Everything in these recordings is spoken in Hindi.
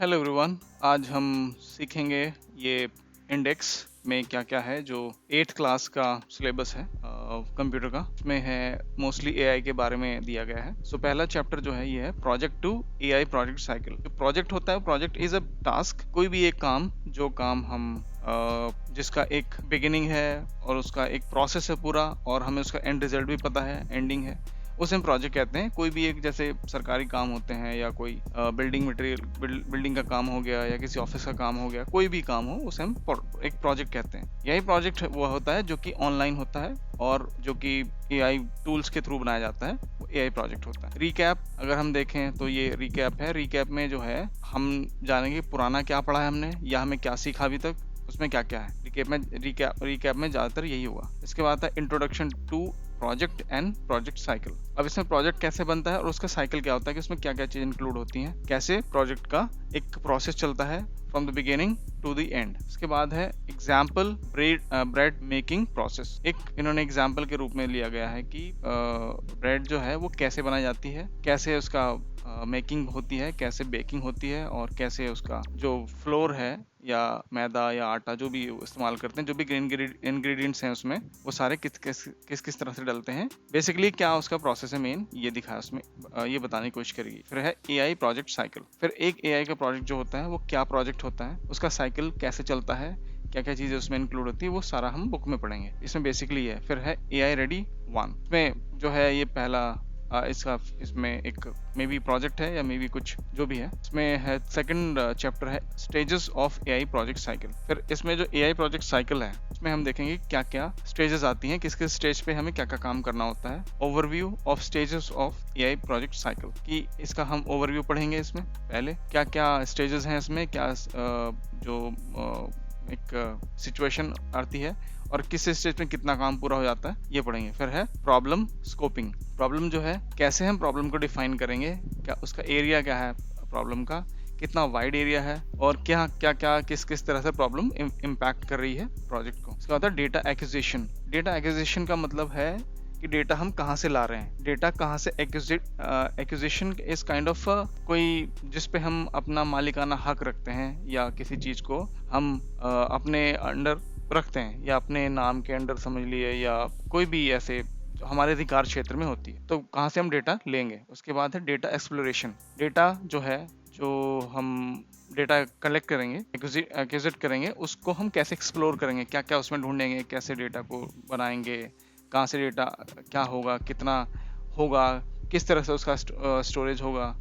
Hello everyone. आज हम सीखेंगे ये इंडेक्स में क्या क्या है जो 8th क्लास का सिलेबस है कंप्यूटर का। इसमें है मोस्टली एआई के बारे में दिया गया है। सो पहला चैप्टर जो है ये है project to AI project cycle. जो प्रोजेक्ट होता है, प्रोजेक्ट इज अ टास्क, कोई भी एक काम जो काम हम जिसका एक बिगिनिंग है और उसका एक प्रोसेस है पूरा, और हमें उसका एंड रिजल्ट भी पता है, एंडिंग है, उसे हम प्रोजेक्ट कहते हैं। कोई भी एक, जैसे सरकारी काम होते हैं या कोई बिल्डिंग मटेरियल बिल्डिंग का काम हो गया या किसी ऑफिस का काम हो गया, कोई भी काम हो उसे हम एक प्रोजेक्ट कहते हैं। यही प्रोजेक्ट वो होता है जो कि ऑनलाइन होता है और जो कि एआई टूल्स के थ्रू बनाया जाता है, वो एआई प्रोजेक्ट होता है। रिकैप अगर हम देखें तो ये रिकैप है। रिकैप में जो है हम जानेंगे पुराना क्या पढ़ा है हमने या हमें क्या सीखा अभी तक, उसमें क्या क्या है। रिकैप में ज्यादातर यही हुआ। इसके बाद है introduction to project and project cycle. अब इसमें प्रोजेक्ट कैसे बनता है और उसका साइकिल क्या होता है कि उसमें क्या क्या चीज इंक्लूड होती हैं, कैसे प्रोजेक्ट का एक प्रोसेस चलता है from the beginning to the end. इसके बाद है एग्जाम्पल ब्रेड मेकिंग प्रोसेस। एक इन्होंने एग्जाम्पल के रूप में लिया गया है कि ब्रेड जो है वो कैसे बनाई जाती है, कैसे उसका मेकिंग होती है, कैसे बेकिंग होती है, और कैसे उसका जो फ्लोर है या मैदा या आटा जो भी इस्तेमाल करते हैं, जो भी इंग्रेडिएंट्स हैं उसमें, वो सारे किस तरह से डलते हैं, बेसिकली क्या उसका प्रोसेस है मेन, ये दिखाया उसमें, ये बताने की कोशिश करेगी। फिर है एआई प्रोजेक्ट साइकिल। फिर एक एआई का प्रोजेक्ट जो होता है वो क्या प्रोजेक्ट होता है, उसका साइकिल कैसे चलता है, क्या क्या चीजें उसमें इंक्लूड होती है, वो सारा हम बुक में पढ़ेंगे। इसमें बेसिकली है। फिर है एआई रेडी 1। इसमें जो है ये पहला इसमें एक मे बी प्रोजेक्ट है या मे बी कुछ जो भी है। इसमें है सेकंड चैप्टर है stages of AI project cycle. फिर इसमें जो एआई प्रोजेक्ट साइकिल है उसमें हम देखेंगे क्या क्या स्टेजेस आती हैं, किस किस स्टेज पे हमें क्या क्या काम करना होता है। Overview of stages of AI project cycle की इसका हम ओवरव्यू पढ़ेंगे। इसमें पहले क्या क्या स्टेजेस हैं, इसमें क्या जो एक सिचुएशन आती है और किस स्टेज में कितना काम पूरा हो जाता है, ये पढ़ेंगे। फिर है प्रॉब्लम स्कोपिंग। प्रॉब्लम जो है कैसे हम प्रॉब्लम को डिफाइन करेंगे, क्या उसका एरिया क्या है, प्रॉब्लम का कितना वाइड एरिया है, और क्या क्या क्या किस किस तरह से प्रॉब्लम इम्पैक्ट कर रही है प्रोजेक्ट को। इसका होता है डेटा एक्विजिशन। डेटा एक्विजिशन का मतलब है कि डेटा हम कहाँ से ला रहे हैं, डेटा कहाँ से एक्विजिशन इज काइंड ऑफ कोई जिस पे हम अपना मालिकाना हक रखते हैं या किसी चीज को हम अपने अंडर रखते हैं या अपने नाम के अंडर समझ लिए, या कोई भी ऐसे हमारे अधिकार क्षेत्र में होती है, तो कहाँ से हम डेटा लेंगे। उसके बाद है डेटा एक्सप्लोरेशन। डेटा जो है, जो हम डेटा कलेक्ट करेंगे, एक्विजिट करेंगे, उसको हम कैसे एक्सप्लोर करेंगे, क्या क्या उसमें ढूंढेंगे, कैसे डेटा को बनाएंगे, कहाँ से डेटा क्या होगा, कितना होगा, किस तरह से उसका स्टोरेज होगा,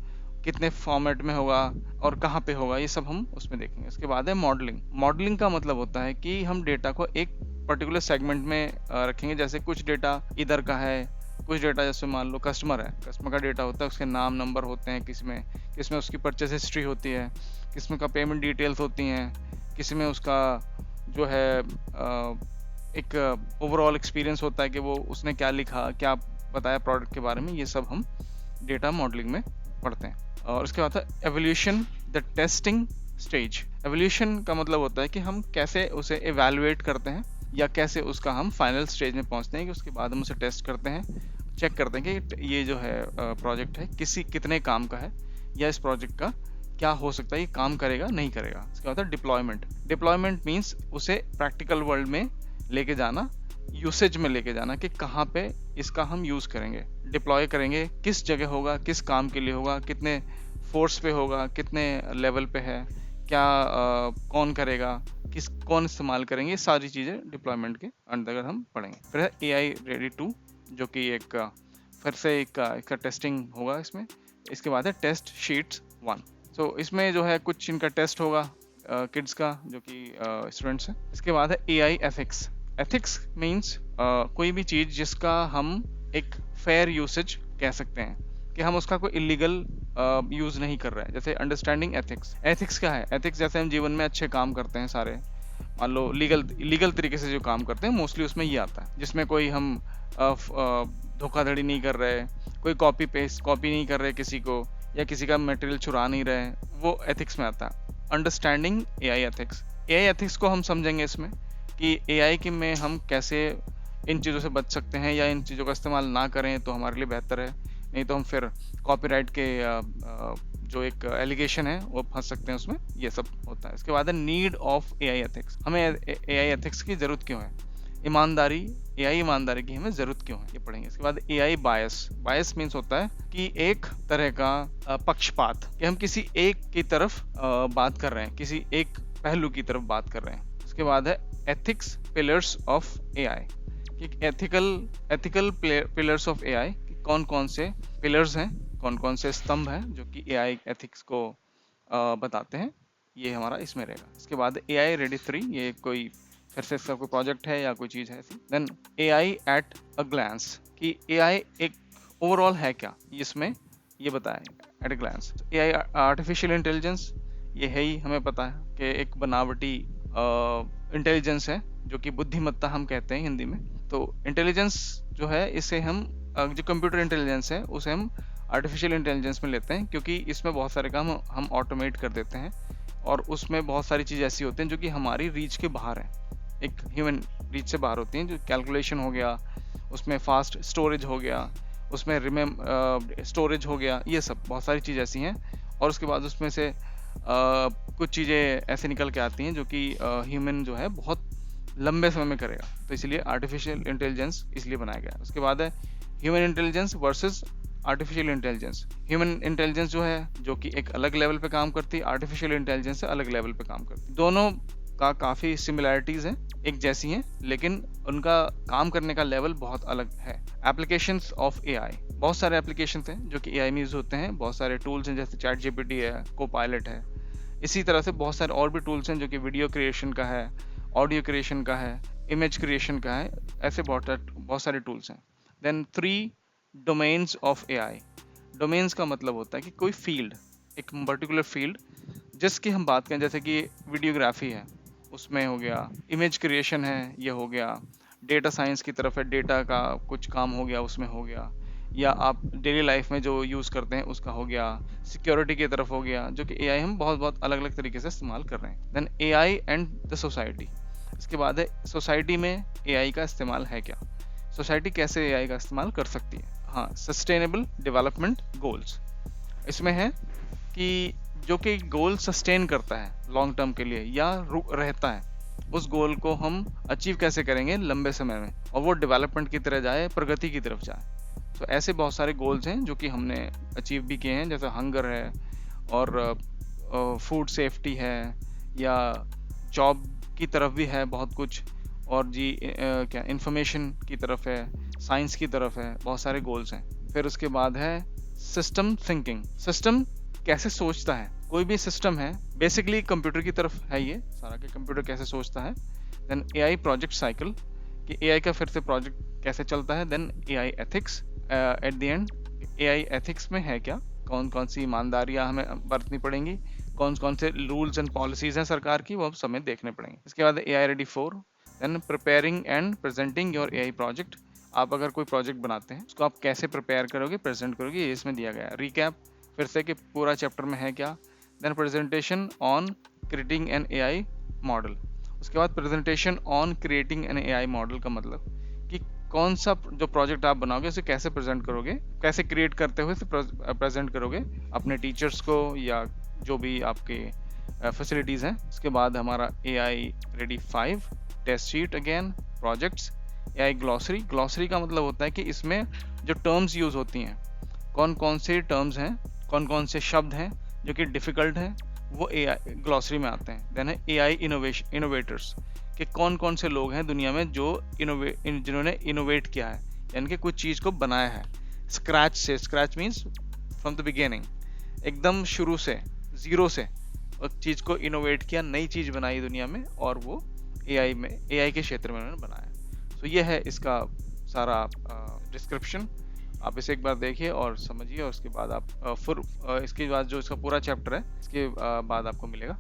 कितने फॉर्मेट में होगा और कहाँ पे होगा, ये सब हम उसमें देखेंगे। उसके बाद है मॉडलिंग। मॉडलिंग का मतलब होता है कि हम डेटा को एक पर्टिकुलर सेगमेंट में रखेंगे। जैसे कुछ डेटा इधर का है, कुछ डेटा जैसे मान लो कस्टमर है, कस्टमर का डेटा होता है, उसके नाम नंबर होते हैं, किसमें उसकी परचेस हिस्ट्री होती है, किसमें का पेमेंट डिटेल्स होती हैं, किसमें उसका जो है एक ओवरऑल एक्सपीरियंस होता है कि वो उसने क्या लिखा, क्या बताया प्रोडक्ट के बारे में, ये सब हम डेटा मॉडलिंग में पढ़ते हैं। और उसके बाद है evolution the testing stage. Evolution का मतलब होता है कि हम कैसे उसे एवेलुएट करते हैं या कैसे उसका हम फाइनल स्टेज में पहुंचते हैं, कि उसके बाद हम उसे टेस्ट करते हैं, चेक करते हैं कि ये जो है प्रोजेक्ट है कितने काम का है, या इस प्रोजेक्ट का क्या हो सकता है, ये काम करेगा नहीं करेगा। इसका होता है डिप्लॉयमेंट। डिप्लॉयमेंट मीन्स उसे प्रैक्टिकल वर्ल्ड में लेके जाना, यूसेज में लेके जाना, कि कहाँ पे इसका हम यूज करेंगे, डिप्लॉय करेंगे, किस जगह होगा, किस काम के लिए होगा, कितने फोर्स पे होगा, कितने लेवल पे है, क्या कौन करेगा, कौन इस्तेमाल करेंगे, ये सारी चीजें डिप्लॉयमेंट के अंतर्गत हम पढ़ेंगे। फिर है एआई रेडी 2, जो कि एक फिर से इसका टेस्टिंग होगा इसमें। इसके बाद है टेस्ट शीट्स 1। सो इसमें जो है कुछ इनका टेस्ट होगा किड्स का, जो कि स्टूडेंट्स हैं। इसके बाद है एआई एथिक्स। एथिक्स मीन्स कोई भी चीज जिसका हम एक फेयर यूसेज कह सकते हैं, कि हम उसका कोई इलीगल यूज नहीं कर रहे हैं। जैसे अंडरस्टैंडिंग एथिक्स। एथिक्स क्या है? एथिक्स जैसे हम जीवन में अच्छे काम करते हैं सारे, मान लो लीगल तरीके से जो काम करते हैं, मोस्टली उसमें ये आता है, जिसमें कोई हम धोखाधड़ी नहीं कर रहे, कोई कॉपी नहीं कर रहे किसी को, या किसी का मटेरियल चुरा नहीं रहे, वो एथिक्स में आता है। Understanding AI ethics. AI ethics को हम समझेंगे इसमें कि एआई के में हम कैसे इन चीज़ों से बच सकते हैं, या इन चीज़ों का इस्तेमाल ना करें तो हमारे लिए बेहतर है, नहीं तो हम फिर कॉपीराइट के जो एक एलिगेशन है वो फंस सकते हैं उसमें, ये सब होता है। इसके बाद है नीड ऑफ एआई एथिक्स, हमें एआई एथिक्स की जरूरत क्यों है, ईमानदारी, एआई ईमानदारी की हमें जरूरत क्यों है, ये पढ़ेंगे। इसके बाद एआई बायस, बायस मीन्स होता है कि एक तरह का पक्षपात, कि हम किसी एक की तरफ बात कर रहे हैं, किसी एक पहलू की तरफ बात कर रहे हैं। उसके बाद है एथिक्स पिलर्स ऑफ एआई, कि एथिकल पिलर्स ऑफ एआई, कौन कौन से पिलर्स हैं, कौन कौन से स्तंभ हैं जो कि एआई एथिक्स को बताते हैं, ये हमारा इसमें रहेगा। इसके बाद एआई रेडी 3, ये कोई फिर से इसका कोई प्रोजेक्ट है या कोई चीज़ है ऐसी। Then AI at a glance, कि एआई एक ओवरऑल है क्या, इसमें ये बताया at a glance. AI artificial intelligence, ये है ही, हमें पता है कि एक बनावटी इंटेलिजेंस है जो कि बुद्धिमत्ता हम कहते हैं हिंदी में। तो इंटेलिजेंस जो है इसे हम जो कंप्यूटर इंटेलिजेंस है उसे हम आर्टिफिशियल इंटेलिजेंस में लेते हैं, क्योंकि इसमें बहुत सारे काम हम ऑटोमेट कर देते हैं और उसमें बहुत सारी चीज़ ऐसी होती हैं जो कि हमारी रीच के बाहर है, एक ह्यूमन रीच से बाहर होती हैं, जो कैलकुलेशन हो गया, उसमें फास्ट स्टोरेज हो गया, उसमें स्टोरेज हो गया, ये सब बहुत सारी चीज़ ऐसी हैं। और उसके बाद उसमें से कुछ चीज़ें ऐसे निकल के आती हैं जो कि ह्यूमन जो है बहुत लंबे समय में करेगा, तो इसलिए आर्टिफिशियल इंटेलिजेंस इसलिए बनाया गया। उसके बाद है human intelligence versus artificial intelligence. Human intelligence जो है जो कि एक अलग लेवल पे काम करती है, आर्टिफिशियल इंटेलिजेंस से अलग लेवल पे काम करती है। दोनों का काफ़ी सिमिलैरिटीज़ हैं, एक जैसी हैं, लेकिन उनका काम करने का लेवल बहुत अलग है। एप्लीकेशंस ऑफ एआई, बहुत सारे एप्लीकेशंस हैं जो कि एआई में यूज़ होते हैं, बहुत सारे टूल्स हैं जैसे चैट जीपीटी है, कोपायलट है, इसी तरह से बहुत सारे और भी टूल्स हैं जो कि वीडियो क्रिएशन का है, ऑडियो क्रिएशन का है, इमेज क्रिएशन का है, ऐसे बहुत सारे टूल्स हैं। Then 3 domains of AI, domains का मतलब होता है कि कोई फील्ड, एक पर्टिकुलर फील्ड जिसकी हम बात करें, जैसे कि वीडियोग्राफी है उसमें हो गया, इमेज क्रिएशन है ये हो गया, डेटा साइंस की तरफ है, डेटा का कुछ काम हो गया उसमें हो गया, या आप डेली लाइफ में जो यूज़ करते हैं उसका हो गया, सिक्योरिटी की तरफ हो गया, जो कि एआई हम बहुत बहुत अलग अलग तरीके से इस्तेमाल कर रहे हैं। Then AI and the society, इसके बाद है सोसाइटी में एआई का इस्तेमाल है क्या, सोसाइटी कैसे एआई का इस्तेमाल कर सकती है। हाँ, सस्टेनेबल डेवलपमेंट गोल्स, इसमें है कि जो कि गोल सस्टेन करता है लॉन्ग टर्म के लिए या रहता है, उस गोल को हम अचीव कैसे करेंगे लंबे समय में, और वो डेवलपमेंट की तरह जाए, प्रगति की तरफ जाए। तो ऐसे बहुत सारे गोल्स हैं जो कि हमने अचीव भी किए हैं, जैसे हंगर है और फूड सेफ्टी है, या जॉब की तरफ भी है बहुत कुछ, और जी क्या इंफॉर्मेशन की तरफ है, साइंस की तरफ है, बहुत सारे गोल्स हैं। फिर उसके बाद है सिस्टम थिंकिंग, सिस्टम कैसे सोचता है, कोई भी सिस्टम है बेसिकली कंप्यूटर की तरफ है ये सारा, कि कंप्यूटर कैसे सोचता है। देन एआई प्रोजेक्ट साइकिल, कि एआई का फिर से प्रोजेक्ट कैसे चलता है। Then AI ethics, at the end AI ethics में है क्या, कौन कौन सी ईमानदारियां हमें बरतनी पड़ेंगी, कौन कौन से रूल्स एंड पॉलिसीज हैं सरकार की, वो अब हमें देखने पड़ेंगे। इसके बाद AI ready 4, then preparing and presenting your AI project, आप अगर कोई प्रोजेक्ट बनाते हैं उसको आप कैसे प्रिपेयर करोगे, प्रेजेंट करोगे, ये इसमें दिया गया है। रिकैप, फिर से कि पूरा चैप्टर में है क्या। Then presentation on creating an AI model, उसके बाद presentation on creating an AI model का मतलब कि कौन सा जो प्रोजेक्ट आप बनाओगे उसे कैसे प्रेजेंट करोगे, कैसे क्रिएट करते हुए प्रेजेंट करोगे अपने टीचर्स को या जो भी आपके फैसिलिटीज़ हैं। उसके बाद हमारा AI ready 5, test sheet again, projects, AI glossary, glossary का मतलब होता है कि इसमें जो टर्म्स यूज़ होती हैं, कौन कौन से टर्म्स हैं, कौन कौन से शब्द हैं जो कि डिफ़िकल्ट हैं, वो एआई ग्लॉसरी में आते हैं। देन है एआई इनोवेटर्स, कि कौन कौन से लोग हैं दुनिया में जो जिन्होंने इनोवेट किया है, यानी कि कुछ चीज़ को बनाया है स्क्रैच से, scratch means from the beginning, एकदम शुरू से, ज़ीरो से उस चीज़ को इनोवेट किया, नई चीज़ बनाई दुनिया में, और वो एआई के क्षेत्र में उन्होंने बनाया। तो ये है इसका सारा डिस्क्रिप्शन, आप इसे एक बार देखिए और समझिए, और उसके बाद आप इसके बाद जो इसका पूरा चैप्टर है इसके बाद आपको मिलेगा।